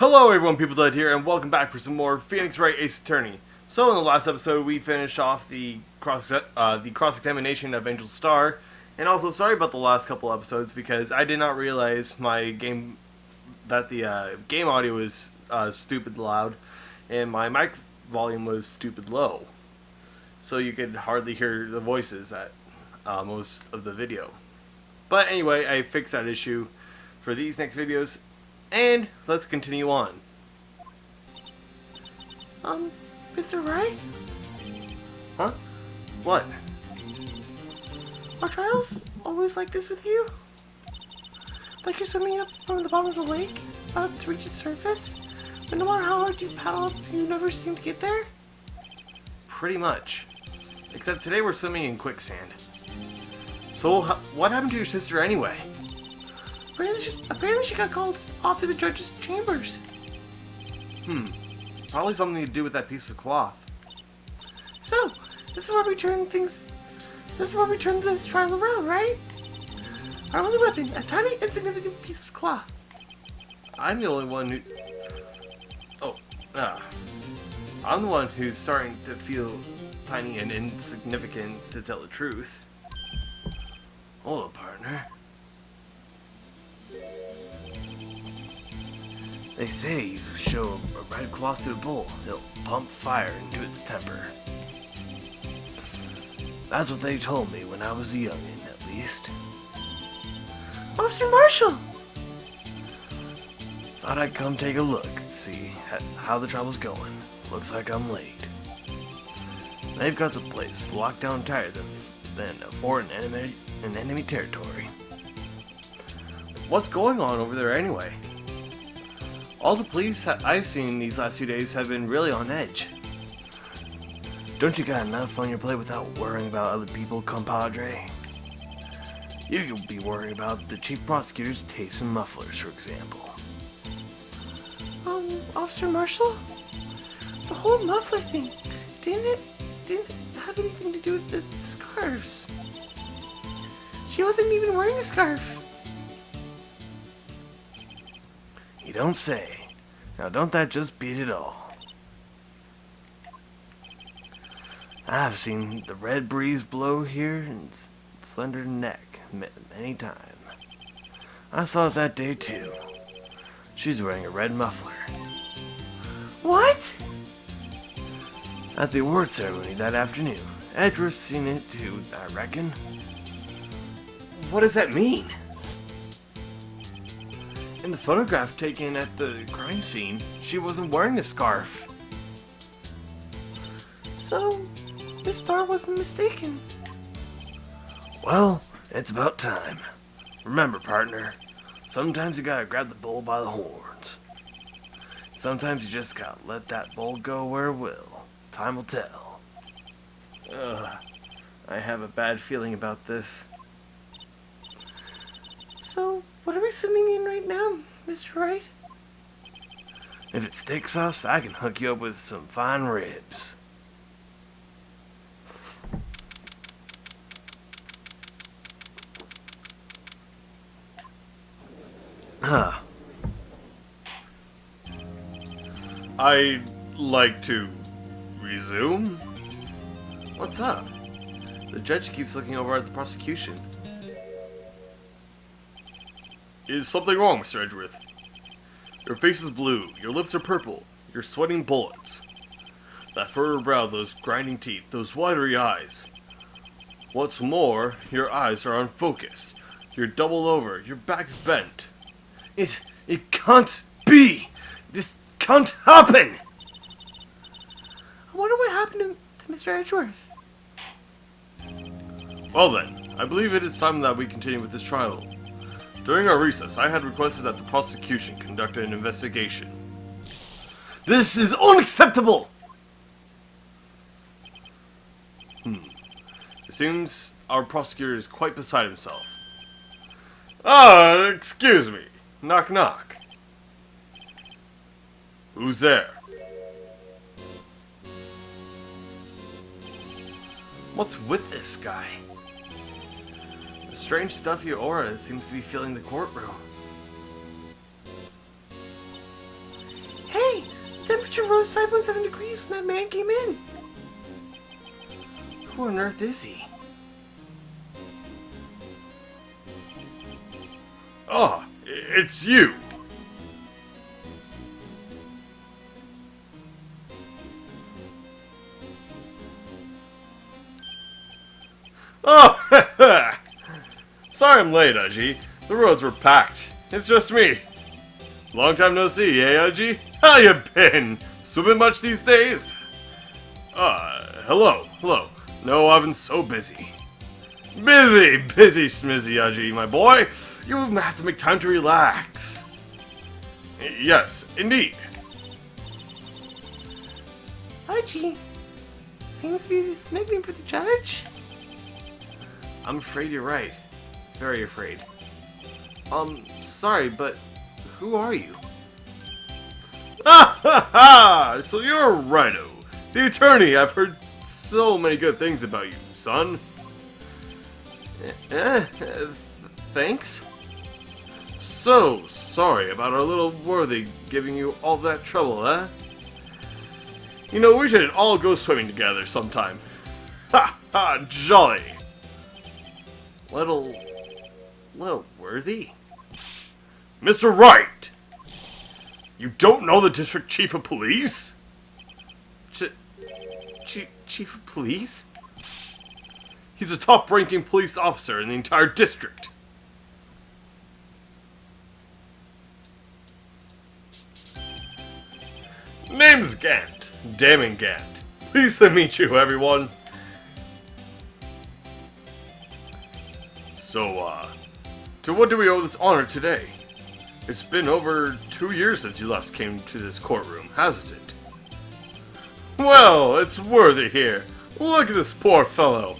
Hello everyone, peopledud here, and welcome back for some more Phoenix Wright Ace Attorney. So in the last episode, we finished off the cross-examination of Angel Star, and also sorry about the last couple episodes because I did not realize the game audio was stupid loud, and my mic volume was stupid low, so you could hardly hear the voices at most of the video. But anyway, I fixed that issue for these next videos. And let's continue on. Mr. Wright? Huh? What? Are trials always like this with you? Like you're swimming up from the bottom of the lake, about to reach the surface, but no matter how hard you paddle up, you never seem to get there? Pretty much. Except today we're swimming quicksand. So, what happened to your sister anyway? Apparently she got called off to the judge's chambers. Probably something to do with that piece of cloth. So, this is where we turn this trial around, right? Our only weapon, a tiny, insignificant piece of cloth. I'm the only one who... I'm the one who's starting to feel tiny and insignificant, to tell the truth. Hold up, partner. They say you show a red cloth to a bull, it'll pump fire into its temper. That's what they told me when I was a youngin', at least. Officer Marshall! Thought I'd come take a look, see how the trouble's going. Looks like I'm late. They've got the place locked down tighter than a fort in enemy territory. What's going on over there anyway? All the police I've seen these last few days have been really on edge. Don't you got enough on your plate without worrying about other people, compadre? You'll be worrying about the chief prosecutor's taste in mufflers, for example. Officer Marshall? The whole muffler thing, didn't have anything to do with the scarves. She wasn't even wearing a scarf. You don't say. Now don't that just beat it all? I've seen the red breeze blow here and slender neck many times. I saw it that day too. She's wearing a red muffler. What? At the award ceremony that afternoon. Edgeworth's seen it too, I reckon. What does that mean? In the photograph taken at the crime scene, she wasn't wearing a scarf. So, Miss Star wasn't mistaken. Well, it's about time. Remember, partner, sometimes you gotta grab the bull by the horns. Sometimes you just gotta let that bull go where it will. Time will tell. I have a bad feeling about this. So, what are we swimming in right now, Mr. Wright? If it sticks us, I can hook you up with some fine ribs. I'd like to resume? What's up? The judge keeps looking over at the prosecution. Is something wrong, Mr. Edgeworth? Your face is blue, your lips are purple, you're sweating bullets. That furrowed brow, those grinding teeth, those watery eyes. What's more, your eyes are unfocused. You're doubled over, your back's bent. It can't be! This can't happen! I wonder what happened to Mr. Edgeworth. Well then, I believe it is time that we continue with this trial. During our recess, I had requested that the prosecution conduct an investigation. This is unacceptable! It seems our prosecutor is quite beside himself. Excuse me. Knock knock. Who's there? What's with this guy? The strange stuffy aura seems to be filling the courtroom. temperature rose 5.7 degrees when that man came in. Who on earth is he? Ah, it's you. Oh, sorry I'm late, Udgy. The roads were packed. It's just me. Long time no see, eh, Udgy? How you been? Swimming much these days? Hello. No, I've been so busy. Busy, smizzy, Udgy, my boy. You have to make time to relax. Yes, indeed. Archie, seems to be his nickname for the judge. I'm afraid you're right. Very afraid. Sorry, but who are you? Ah ha ha! So you're Righto, the attorney. I've heard so many good things about you, son. Thanks. So sorry about our little worthy giving you all that trouble, eh? You know, we should all go swimming together sometime. Ha ha! Jolly! Little worthy? Mr. Wright! You don't know the district chief of police? Chief of police? He's a top-ranking police officer in the entire district. Name's Gant. Damon Gant. Pleased to meet you, everyone. So, to what do we owe this honor today? It's been over 2 years since you last came to this courtroom, hasn't it? Well, it's worthy here. Look at this poor fellow.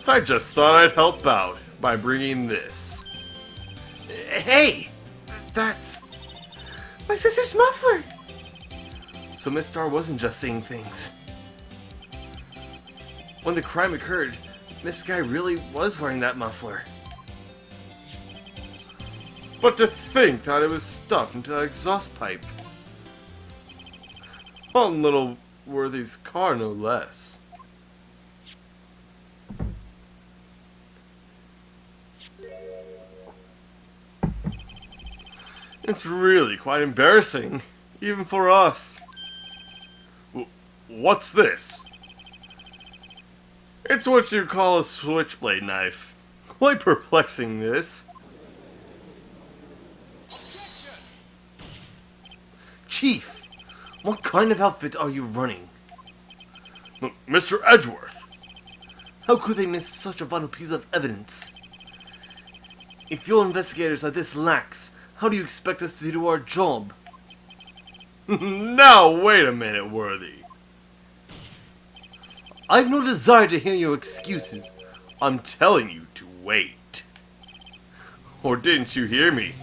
I just thought I'd help out by bringing this. Hey! That's my sister's muffler! So Miss Star wasn't just saying things. When the crime occurred, Miss Guy really was wearing that muffler. But to think that it was stuffed into that exhaust pipe. On little Worthy's car, no less. It's really quite embarrassing, even for us. What's this? It's what you call a switchblade knife. Quite perplexing, this. Chief, what kind of outfit are you running? Mr. Edgeworth. How could they miss such a vital piece of evidence? If your investigators are this lax, how do you expect us to do our job? Now, wait a minute, Worthy. I've no desire to hear your excuses. I'm telling you to wait. Or didn't you hear me?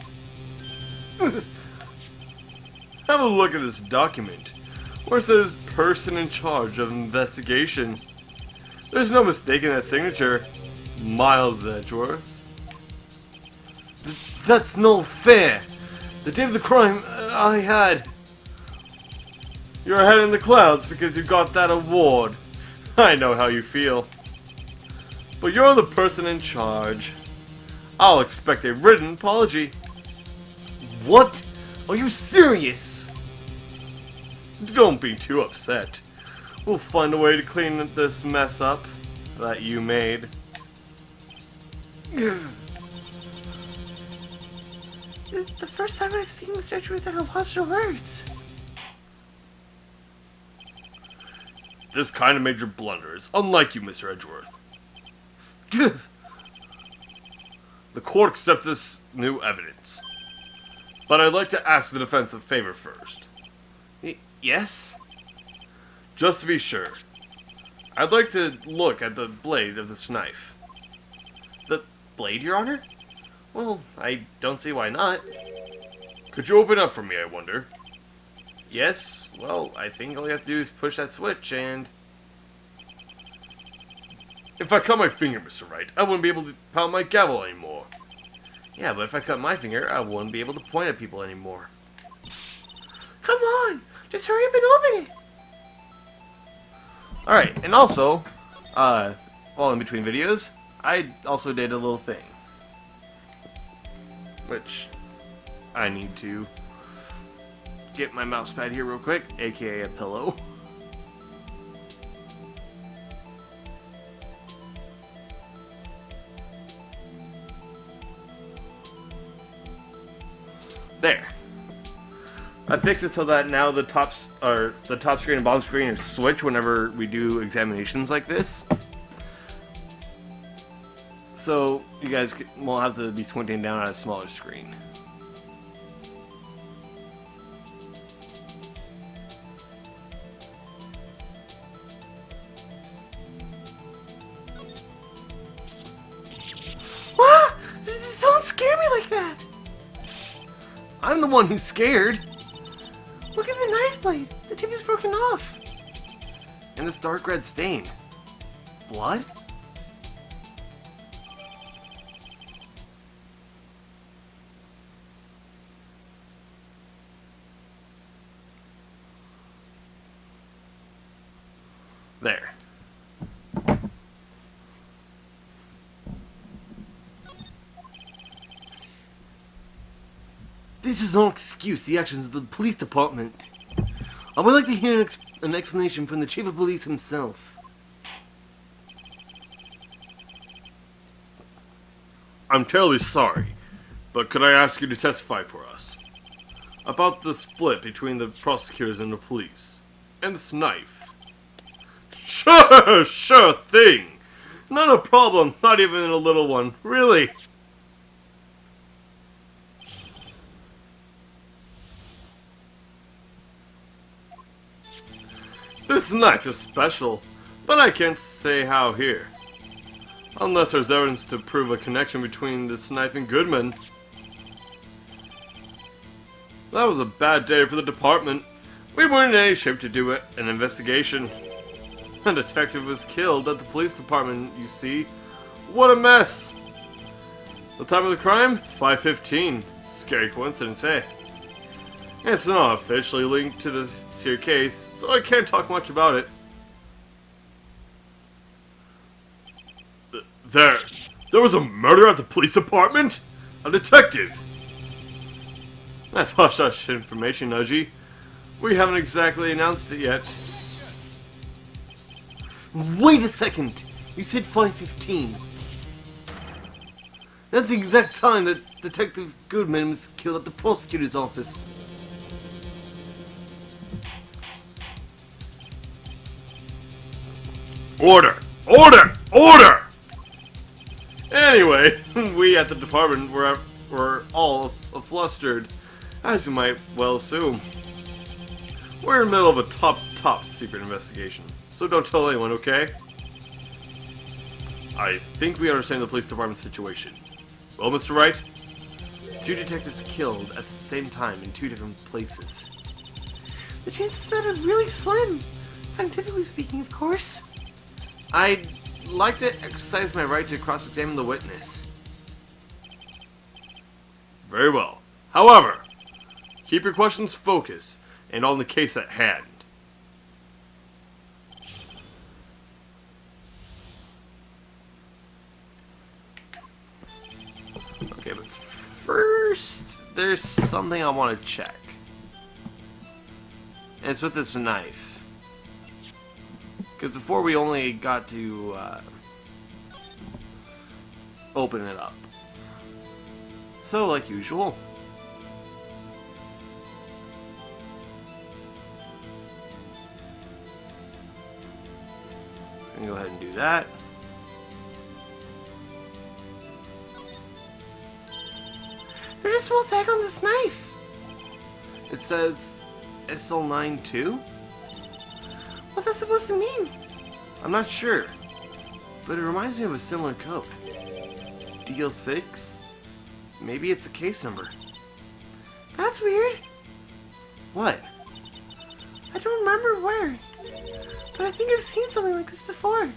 Have a look at this document, where it says person in charge of investigation. There's no mistaking that signature. Miles Edgeworth. That's no fair. The day of the crime, I had... You're ahead in the clouds because you got that award. I know how you feel. But you're the person in charge. I'll expect a written apology. What? Are you serious? Don't be too upset. We'll find a way to clean this mess up that you made. The first time I've seen Mr. Edgeworth at a loss for words. This kind of major blunder is unlike you, Mr. Edgeworth. The court accepts this new evidence. But I'd like to ask the defense a favor first. Yes? Just to be sure, I'd like to look at the blade of this knife. The blade, Your Honor? Well, I don't see why not. Could you open up for me, I wonder? Yes, well, I think all you have to do is push that switch and... If I cut my finger, Mr. Wright, I wouldn't be able to pound my gavel anymore. Yeah, but if I cut my finger, I wouldn't be able to point at people anymore. Come on! Just hurry up and open it. Alright, and also, while in between videos, I also did a little thing. Which I need to get my mouse pad here real quick, aka a pillow. There. I fixed it so that now the top screen and bottom screen is switched whenever we do examinations like this. So you guys won't have to be squinting down at a smaller screen. Wow! Don't scare me like that! I'm the one who's scared. Look at the knife blade. The tip is broken off. And this dark red stain. Blood? There. This is no excuse the actions of the police department. I would like to hear an explanation from the chief of police himself. I'm terribly sorry, but could I ask you to testify for us? About the split between the prosecutors and the police. And this knife. Sure thing. Not a problem, not even a little one, really. This knife is special, but I can't say how here. Unless there's evidence to prove a connection between this knife and Goodman. That was a bad day for the department. We weren't in any shape to do an investigation. A detective was killed at the police department, you see. What a mess! The time of the crime? 5:15. Scary coincidence, eh? It's not officially linked to this here case, so I can't talk much about it. There was a murder at the police department? A detective? That's hush-hush information, Nudgy. We haven't exactly announced it yet. Wait a second! You said 5:15. That's the exact time that Detective Goodman was killed at the prosecutor's office. Order! Order! Order! Anyway, we at the department were all flustered, as you might well assume. We're in the middle of a top secret investigation, so don't tell anyone, okay? I think we understand the police department situation. Well, Mr. Wright? 2 detectives killed at the same time in 2 different places. The chances of that are really slim. Scientifically speaking, of course. I'd like to exercise my right to cross-examine the witness. Very well. However, keep your questions focused and on the case at hand. Okay, but first, there's something I want to check. And it's with this knife. Because before we only got to open it up. So, like usual. I'm gonna go ahead and do that. There's a small tag on this knife. It says SL92? What's that supposed to mean? I'm not sure, but it reminds me of a similar code. DL6? Maybe it's a case number. That's weird. What? I don't remember where, but I think I've seen something like this before.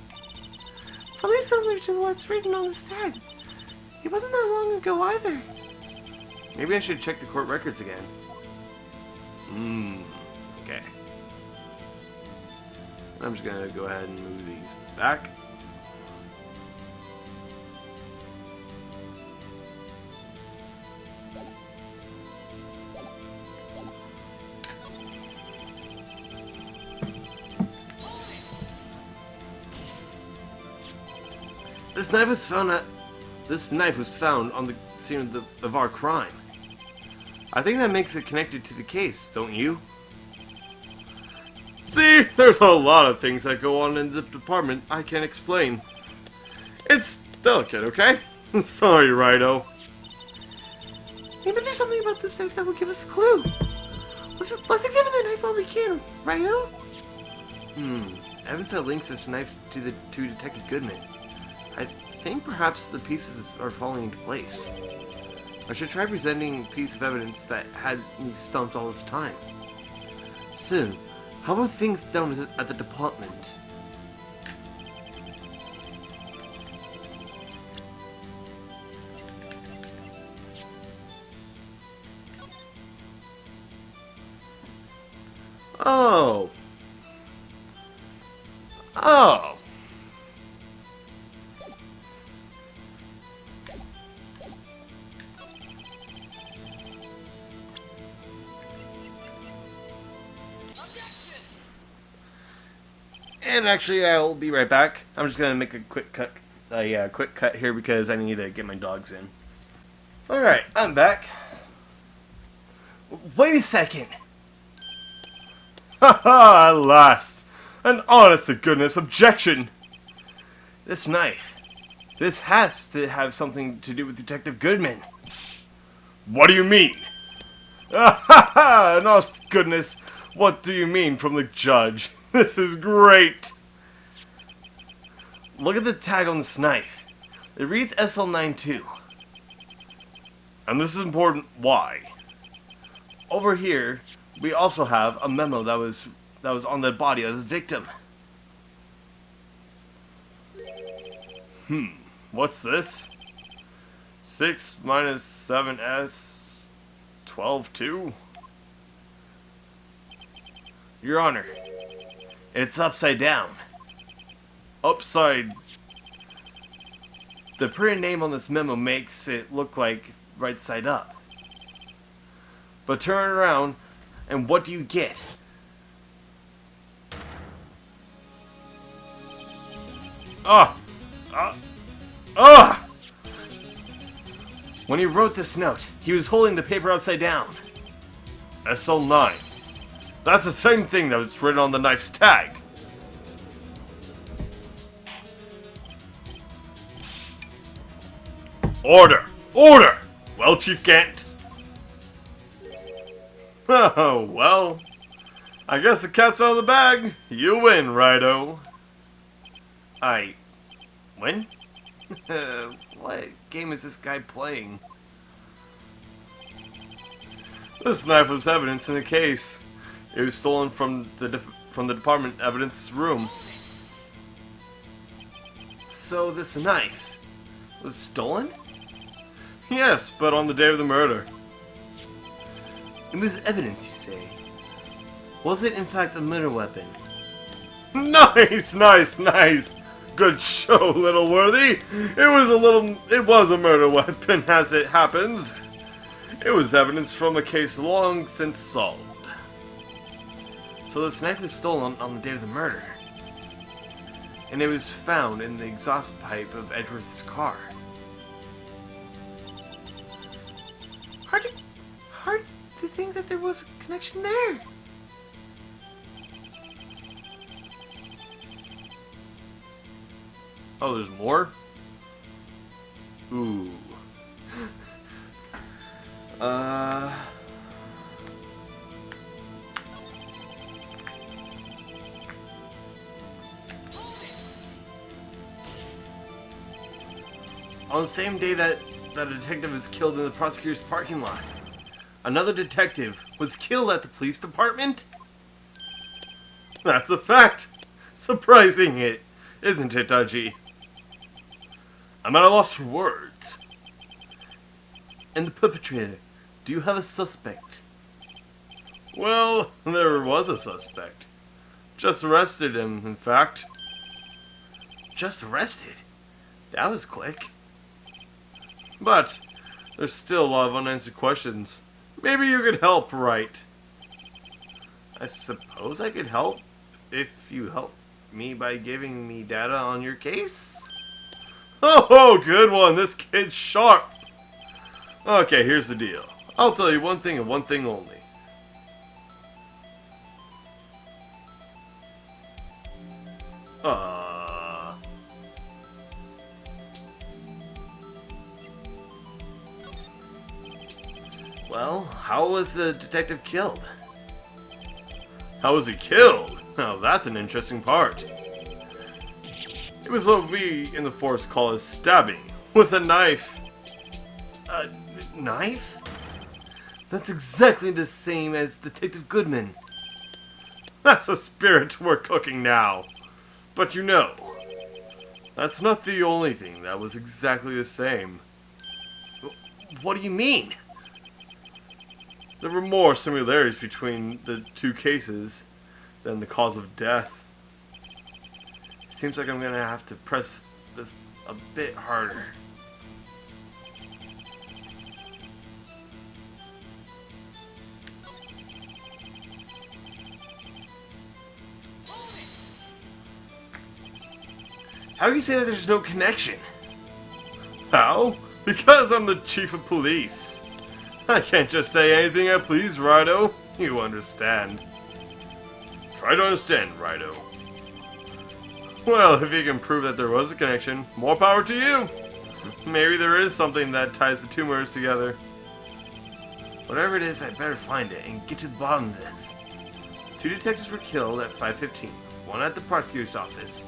Something similar to what's written on this tag. It wasn't that long ago either. Maybe I should check the court records again. Okay. I'm just gonna go ahead and move these back. This knife was found on the scene of our crime. I think that makes it connected to the case, don't you? See, there's a lot of things that go on in the department I can't explain. It's delicate, okay? Sorry, Righto. Maybe there's something about this knife that will give us a clue. Let's examine the knife while we can, Righto? Evidence that links this knife to Detective Goodman. I think perhaps the pieces are falling into place. I should try presenting a piece of evidence that had me stumped all this time. So, how about things down at the department? Oh. Oh. And actually, I'll be right back. I'm just gonna make a quick cut here because I need to get my dogs in. All right, I'm back. Wait a second. Haha! At last, an honest-to-goodness objection. This knife. This has to have something to do with Detective Goodman. What do you mean? An honest-to-goodness. What do you mean from the judge? This is great! Look at the tag on this knife. It reads SL92. And this is important. Why? Over here, we also have a memo that was on the body of the victim. What's this? 6 minus 7s 12-2? Your Honor. It's upside down. Upside. The printed name on this memo makes it look like right side up. But turn it around, and what do you get? When he wrote this note, he was holding the paper upside down. SL9. That's the same thing that was written on the knife's tag. Order! Order! Well, Chief Gant. Oh, well. I guess the cat's out of the bag. You win, Righto. I win? What game is this guy playing? This knife was evidence in the case. It was stolen from the department evidence room. So this knife was stolen? Yes, but on the day of the murder. It was evidence, you say? Was it in fact a murder weapon? Nice, nice, nice. Good show, little worthy. It was a murder weapon, as it happens. It was evidence from a case long since solved. So this knife was stolen on the day of the murder. And it was found in the exhaust pipe of Edgeworth's car. Hard to think that there was a connection there. Oh, there's more? Ooh. On the same day that a detective was killed in the prosecutor's parking lot, another detective was killed at the police department? That's a fact! Surprising it, isn't it, Dudgy? I'm at a loss for words. And the perpetrator, do you have a suspect? Well, there was a suspect. Just arrested him, in fact. Just arrested? That was quick. But there's still a lot of unanswered questions. Maybe you could help, Wright. I suppose I could help if you help me by giving me data on your case? Oh, good one. This kid's sharp. Okay, here's the deal. I'll tell you one thing and one thing only. Well, how was the detective killed? How was he killed? Now that's an interesting part. It was what we in the force call a stabbing, with a knife. A knife? That's exactly the same as Detective Goodman. That's a spirit we're cooking now. But you know, that's not the only thing that was exactly the same. What do you mean? There were more similarities between the two cases than the cause of death. It seems like I'm gonna have to press this a bit harder. How do you say that there's no connection? How? Because I'm the chief of police. I can't just say anything I please, Rido. You understand. Try to understand, Rido. Well, if you can prove that there was a connection, more power to you. Maybe there is something that ties the two murders together. Whatever it is, I better find it and get to the bottom of this. 2 detectives were killed at 5:15. One at the prosecutor's office,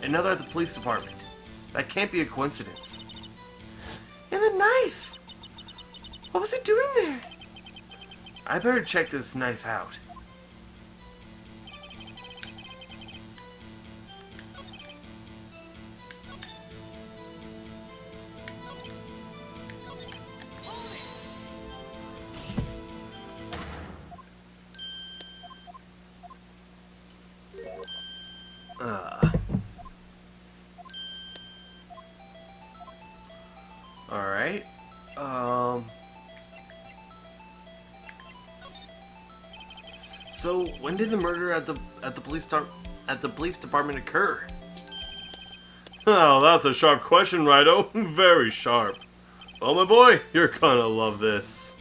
another at the police department. That can't be a coincidence. And the knife! What was it doing there? I better check this knife out. Alright. So when did the murder at the police department occur? Oh, that's a sharp question, Rido. Very sharp. Well, my boy, you're gonna love this.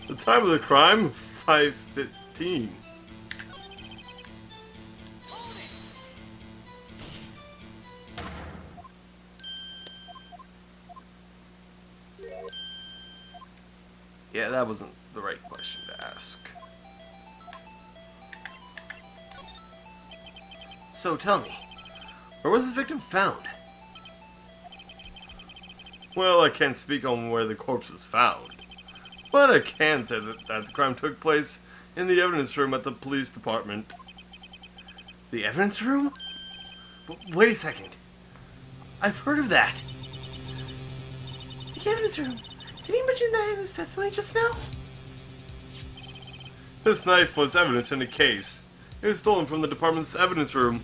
The time of the crime, 5:15. Yeah, that wasn't the right question to ask. So tell me, where was the victim found? Well, I can't speak on where the corpse was found, but I can say that the crime took place in the evidence room at the police department. The evidence room? Wait a second. I've heard of that. The evidence room. Did he mention that in his testimony just now? This knife was evidence in the case. It was stolen from the department's evidence room.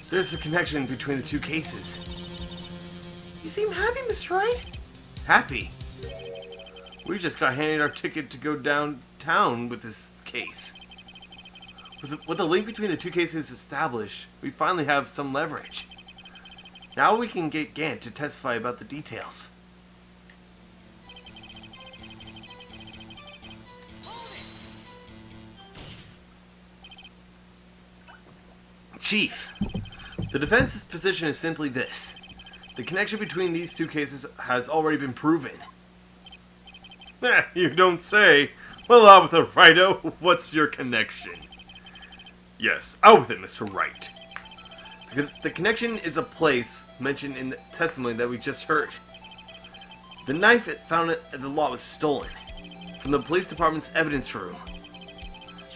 There's the connection between the two cases. You seem happy, Mr. Wright. Happy? We just got handed our ticket to go downtown with this case. With the link between the two cases established, we finally have some leverage. Now we can get Gant to testify about the details. Chief, the defense's position is simply this. The connection between these two cases has already been proven. You don't say. Well, out with it, Rido. What's your connection? Yes, out with it, Mr. Wright. The connection is a place mentioned in the testimony that we just heard. The knife found at the lot was stolen from the police department's evidence room.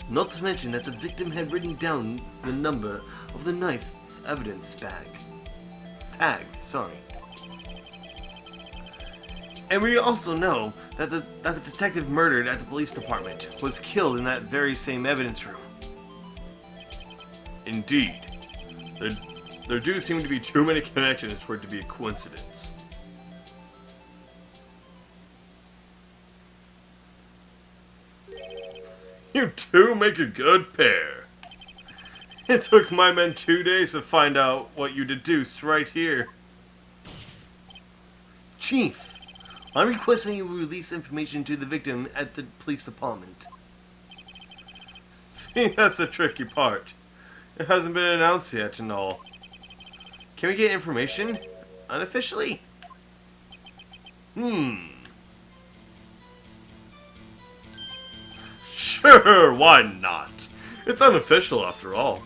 Not to mention that the victim had written down the number of the knife's evidence tag. And we also know that the detective murdered at the police department was killed in that very same evidence room. Indeed. There do seem to be too many connections for it to be a coincidence. You two make a good pair. It took my men 2 days to find out what you deduced right here. Chief, I'm requesting you release information to the victim at the police department. See, that's the tricky part. It hasn't been announced yet and all. Can we get information? Unofficially? Sure, why not? It's unofficial after all.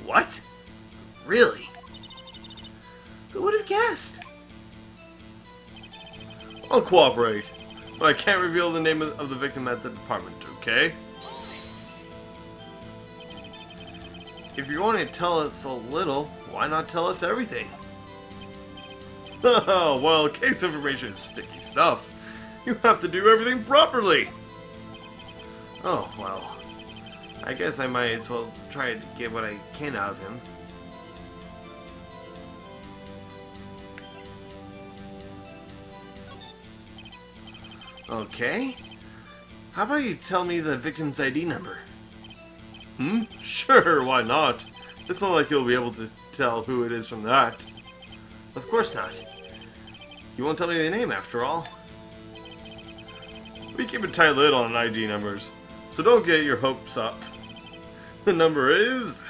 What? Really? Who would have guessed? I'll cooperate, but I can't reveal the name of the victim at the department, okay? If you want to tell us a little, why not tell us everything? Well, case information is sticky stuff. You have to do everything properly. Oh, well. I guess I might as well try to get what I can out of him. Okay. How about you tell me the victim's ID number? Sure, why not? It's not like you'll be able to tell who it is from that. Of course not. You won't tell me the name after all. We keep a tight lid on ID numbers, so don't get your hopes up. The number is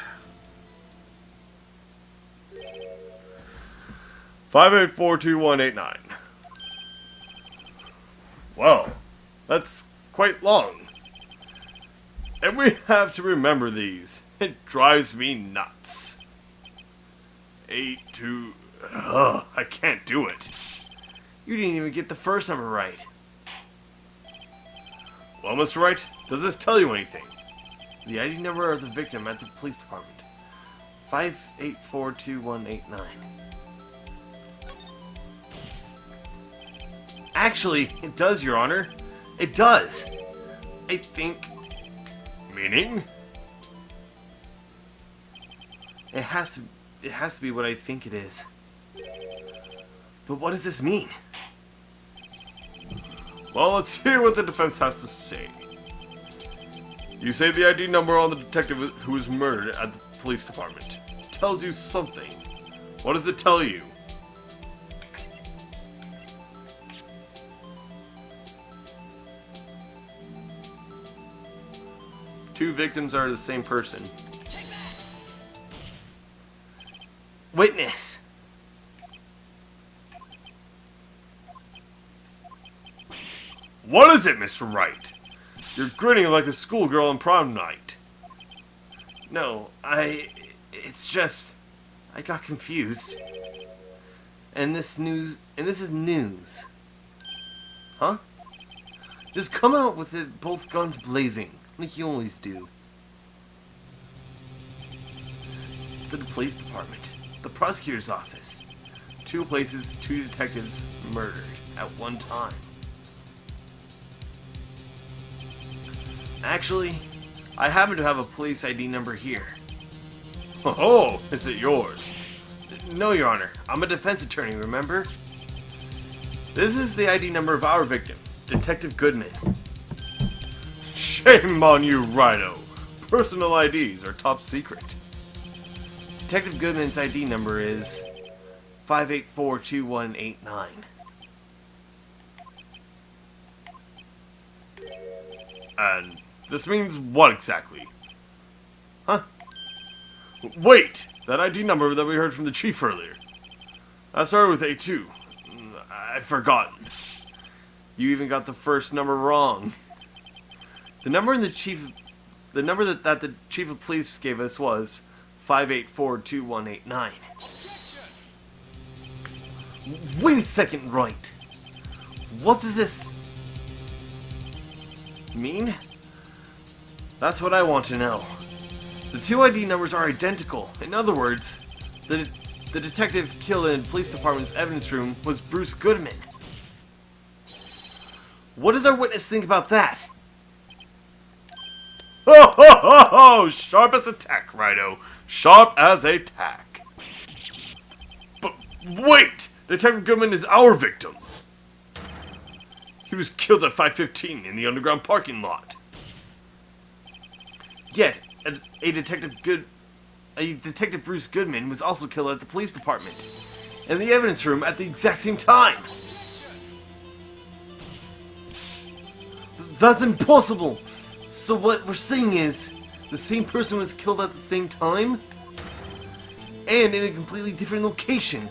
5842189. Well, that's quite long. And we have to remember these. It drives me nuts. 82... I can't do it. You didn't even get the first number right. Well, Mr. Wright, does this tell you anything? The ID number of the victim at the police department. 5842189. Actually, it does, Your Honor. It does. I think... Meaning? It has to be what I think it is. But what does this mean? Well, let's hear what the defense has to say. You say the ID number on the detective who was murdered at the police department tells you something. What does it tell you? Two victims are the same person. Witness! What is it, Mr. Wright? You're grinning like a schoolgirl on prom night. No, it's just... I got confused. And this is news. Huh? Just come out with it, both guns blazing, like you always do. The police department. The prosecutor's office. 2 places, 2 detectives murdered at one time. Actually, I happen to have a police ID number here. Oh, is it yours? No, Your Honor. I'm a defense attorney, remember? This is the ID number of our victim, Detective Goodman. Shame on you, Righto. Personal IDs are top secret. Detective Goodman's ID number is 5842189. And this means what exactly? Huh? Wait! That ID number that we heard from the chief earlier. That started with A2. I've forgotten. You even got the first number wrong. The number that the chief of police gave us was 5842189. Wait a second, Wright. What does this mean? That's what I want to know. The 2 ID numbers are identical. In other words, the detective killed in the police department's evidence room was Bruce Goodman. What does our witness think about that? Ho ho ho ho! Sharp as a tack, Righto. Sharp as a tack. But wait! Detective Goodman is our victim. He was killed at 5:15 in the underground parking lot. Yet, a Detective Bruce Goodman was also killed at the police department, in the evidence room at the exact same time. That's impossible! So what we're saying is, the same person was killed at the same time, and in a completely different location.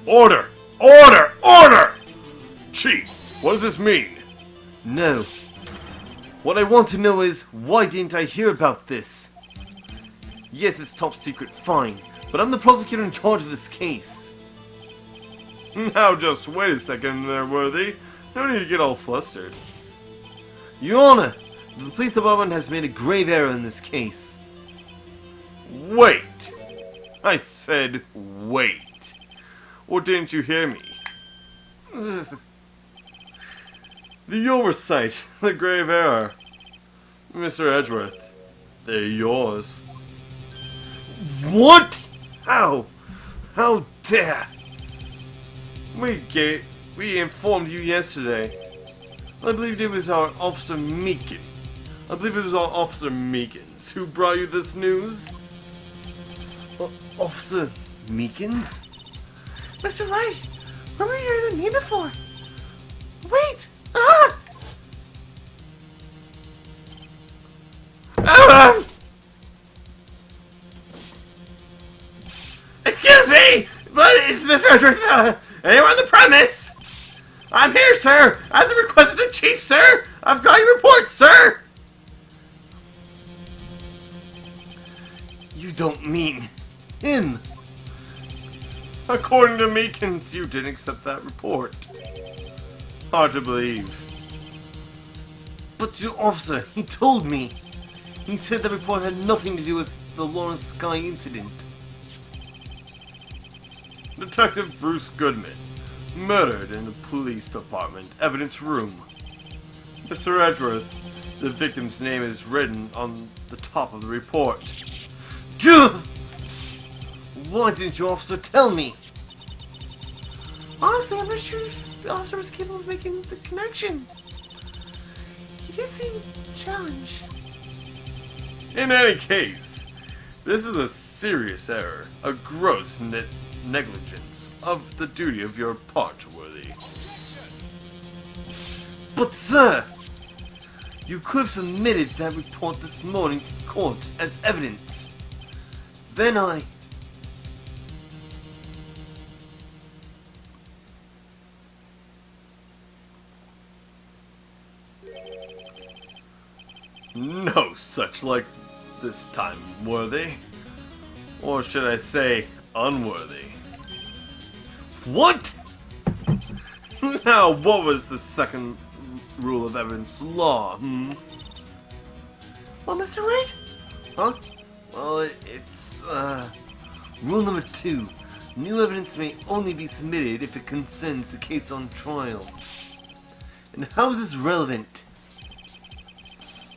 Order! Order! Order! Chief, what does this mean? No. What I want to know is, why didn't I hear about this? Yes, it's top secret, fine, but I'm the prosecutor in charge of this case. Now just wait a second there, Worthy. No need to get all flustered. Your Honor, the police department has made a grave error in this case. Wait! I said wait. Or didn't you hear me? The oversight, the grave error. Mr. Edgeworth, they're yours. What? How? How dare? We informed you yesterday. I believe it was our Officer Meekin. I believe it was our Officer Meekins who brought you this news. Officer Meekins? Mr. Wright, where were you hearing the name before? Wait! Ah! Excuse me, but it's Mr. Edgeworth. Anyone on the premise? I'm here, sir. At the request of the chief, sir. I've got your report, sir. You don't mean him. According to Meekins, you didn't accept that report. Hard to believe. But the officer, he told me. He said the report had nothing to do with the Lawrence Sky incident. Detective Bruce Goodman, murdered in the police department evidence room. Mr. Edgeworth, the victim's name is written on the top of the report. Why didn't you, officer, tell me? Honestly, I'm not sure if the officer was capable of making the connection. He did seem challenged. In any case, this is a serious error, a gross negligence of the duty of your part, Worthy. But sir, you could have submitted that report this morning to the court as evidence. Then I... No such like this time, Worthy. Or should I say, unworthy. What? Now, what was the second rule of evidence law, Well, Mr. Wright? Huh? Well, it's, rule number 2. New evidence may only be submitted if it concerns the case on trial. And how is this relevant?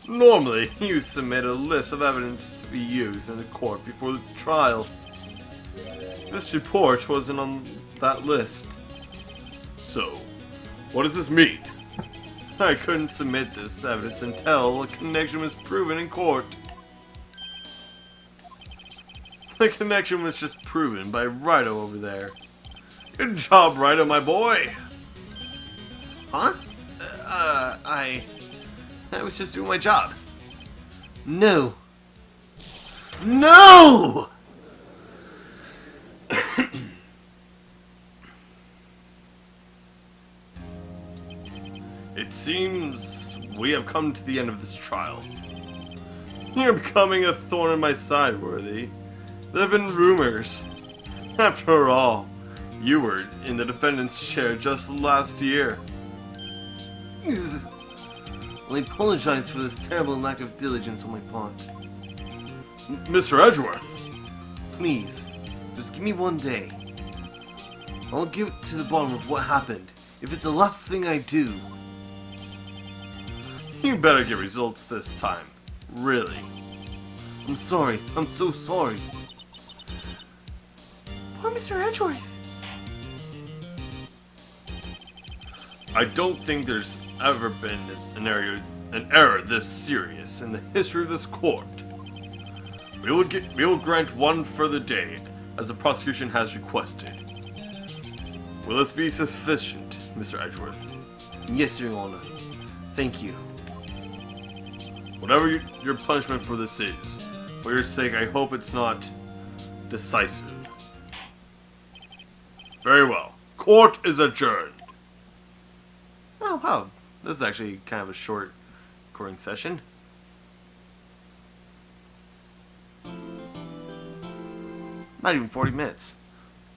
Normally, you submit a list of evidence to be used in the court before the trial. This report wasn't on that list. So, what does this mean? I couldn't submit this evidence until a connection was proven in court. The connection was just proven by Righto over there. Good job, Righto, my boy! Huh? I was just doing my job. No. No! It seems we have come to the end of this trial. You're becoming a thorn in my side, Worthy. There have been rumors. After all, you were in the defendant's chair just last year. I apologize for this terrible lack of diligence on my part. Mr. Edgeworth! Please, just give me one day. I'll get to the bottom of what happened, if it's the last thing I do. You better get results this time. Really. I'm sorry. I'm so sorry. Poor Mr. Edgeworth. I don't think there's ever been an error this serious in the history of this court. We will grant one further day, as the prosecution has requested. Will this be sufficient, Mr. Edgeworth? Yes, Your Honor. Thank you. Whatever your punishment for this is, for your sake, I hope it's not decisive. Very well. Court is adjourned. Oh, wow. This is actually kind of a short recording session. Not even 40 minutes.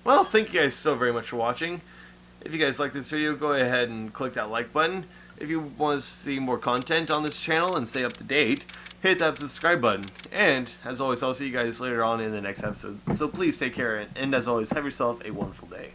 Well, thank you guys so very much for watching. If you guys like this video, go ahead and click that like button. If you want to see more content on this channel and stay up to date, hit that subscribe button. And, as always, I'll see you guys later on in the next episode. So please take care, and as always, have yourself a wonderful day.